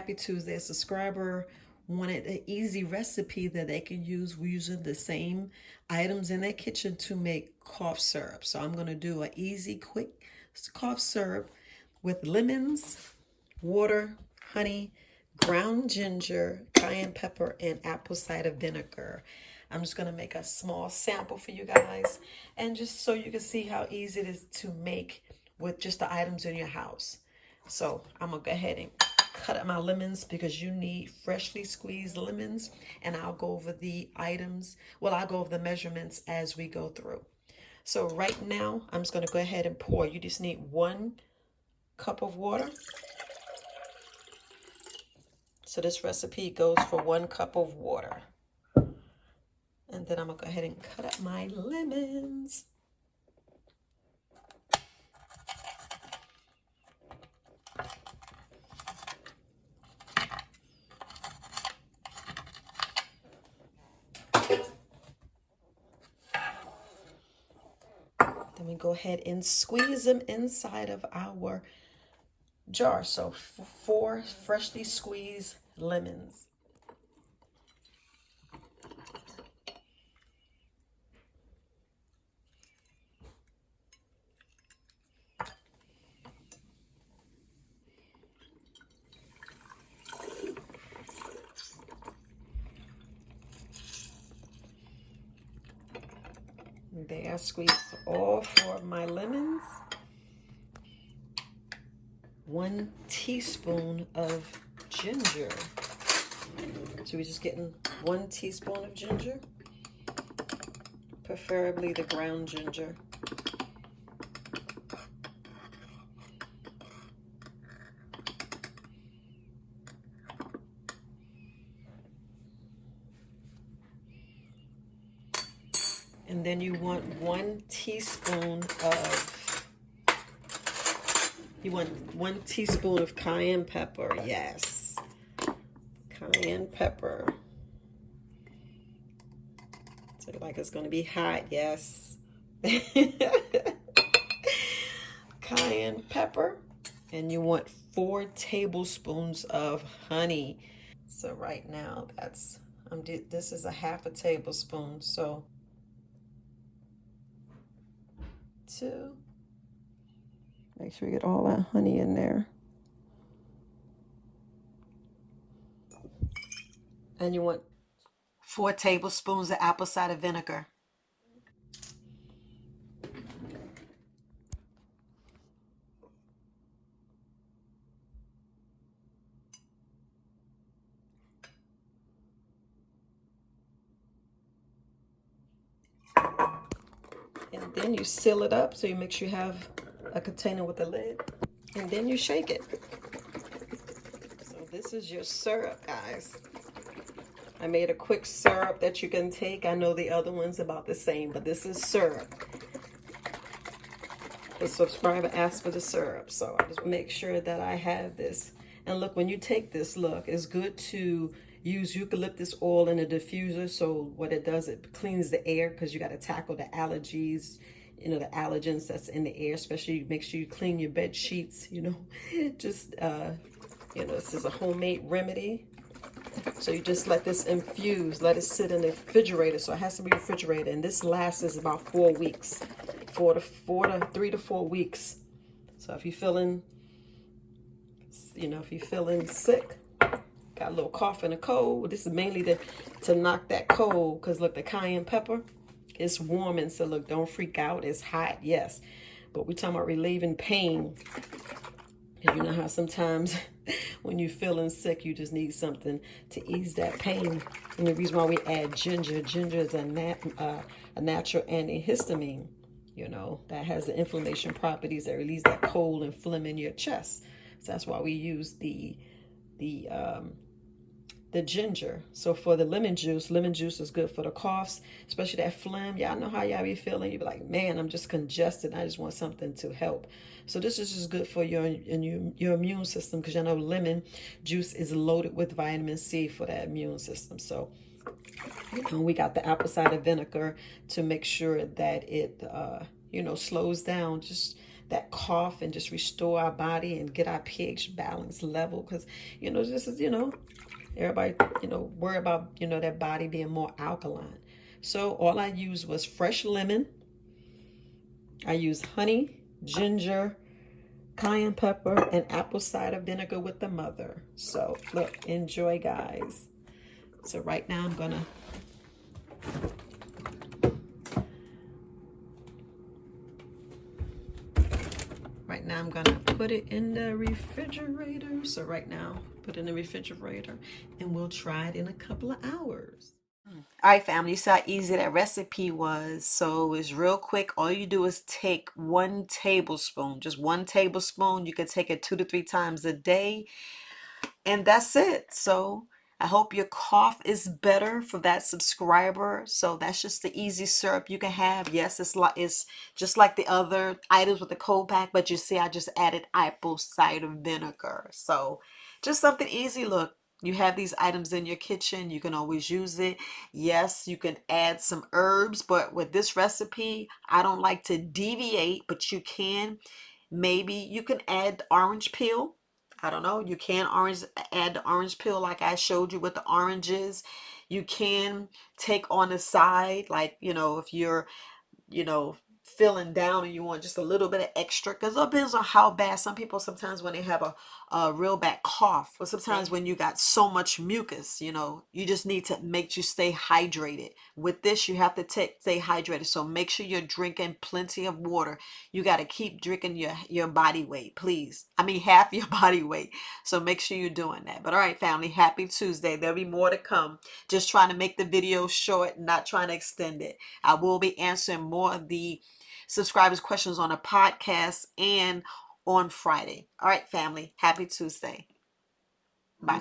Happy Tuesday. A subscriber wanted an easy recipe that they can use using the same items in their kitchen to make cough syrup. So I'm going to do an easy, quick cough syrup with lemons, water, honey, ground ginger, cayenne pepper, and apple cider vinegar. I'm just going to make a small sample for you guys, and just so you can see how easy it is to make with just the items in your house. So I'm going to go ahead and cut up my lemons because you need freshly squeezed lemons, and I'll go over the items. Well, I'll go over the measurements as we go through. So right now, I'm just going to go ahead and pour. You just need 1 cup of water. So this recipe goes for 1 cup of water. And then I'm going to go ahead and cut up my lemons. Then we go ahead and squeeze them inside of our jar. So 4 freshly squeezed lemons. There, I squeezed all 4 of my lemons. 1 teaspoon of ginger. So we're just getting 1 teaspoon of ginger, preferably the ground ginger. And then you want 1 teaspoon of cayenne pepper. Yes, cayenne pepper. So like it's going to be hot. Yes. Cayenne pepper. And you want 4 tablespoons of honey. So right now this is a half a tablespoon. So 2. Make sure you get all that honey in there. And you want 4 tablespoons of apple cider vinegar. And then you seal it up, so you make sure you have a container with a lid, and then you shake it. So this is your syrup, guys. I made a quick syrup that you can take. I know the other one's about the same, but this is syrup. The subscriber asked for the syrup, so I just make sure that I have this. And look, when you take this, look, it's good to use eucalyptus oil in a diffuser. So what it does, it cleans the air, because you got to tackle the allergies, you know, the allergens that's in the air. Especially make sure you clean your bed sheets, you know. Just you know, this is a homemade remedy. So you just let this infuse, let it sit in the refrigerator. So it has to be refrigerated, and this lasts about 4 weeks, 3 to 4 weeks. So if you're feeling, you know, if you're feeling sick, got a little cough and a cold, this is mainly to knock that cold. Because look, the cayenne pepper, it's warming. So look, don't freak out. It's hot, yes, but we're talking about relieving pain. And you know how sometimes when you're feeling sick, you just need something to ease that pain. And the reason why we add ginger, ginger is a natural antihistamine, you know, that has the inflammation properties that release that cold and phlegm in your chest. So that's why we use the ginger. So for the lemon juice is good for the coughs, especially that phlegm. Y'all know how y'all be feeling. You be like, man, I'm just congested. I just want something to help. So this is just good for your immune system, because you know lemon juice is loaded with vitamin C for that immune system. So we got the apple cider vinegar to make sure that it you know, slows down just that cough and just restore our body and get our pH balance level. Because, this is, everybody, worry about, their body being more alkaline. So all I used was fresh lemon. I used honey, ginger, cayenne pepper, and apple cider vinegar with the mother. So look, enjoy, guys. So right now I'm gonna put it in the refrigerator. So right now, put it in the refrigerator, and we'll try it in a couple of hours. All right, family, you saw how easy that recipe was. So it's real quick. All you do is take 1 tablespoon, just 1 tablespoon. You can take it 2 to 3 times a day, and that's it. So I hope your cough is better for that subscriber. So that's just the easy syrup you can have. Yes, it's just like the other items with the cold pack, but you see I just added apple cider vinegar. So just something easy. Look, you have these items in your kitchen. You can always use it. Yes, you can add some herbs, but with this recipe, I don't like to deviate, but you can. Maybe you can add orange peel. I don't know. You can add the orange peel like I showed you with the oranges. You can take on the side, like, if you're, you know, feeling down and you want just a little bit of extra, because it depends on how bad. Some people sometimes when they have a real bad cough, or sometimes when you got so much mucus, you just need to make you stay hydrated. With this, you have to stay hydrated. So make sure you're drinking plenty of water. You got to keep drinking your body weight, please. I mean, half your body weight. So make sure you're doing that. But all right, family, happy Tuesday. There'll be more to come. Just trying to make the video short, not trying to extend it. I will be answering more of the subscribers' questions on a podcast and on Friday. All right, family. Happy Tuesday. Bye.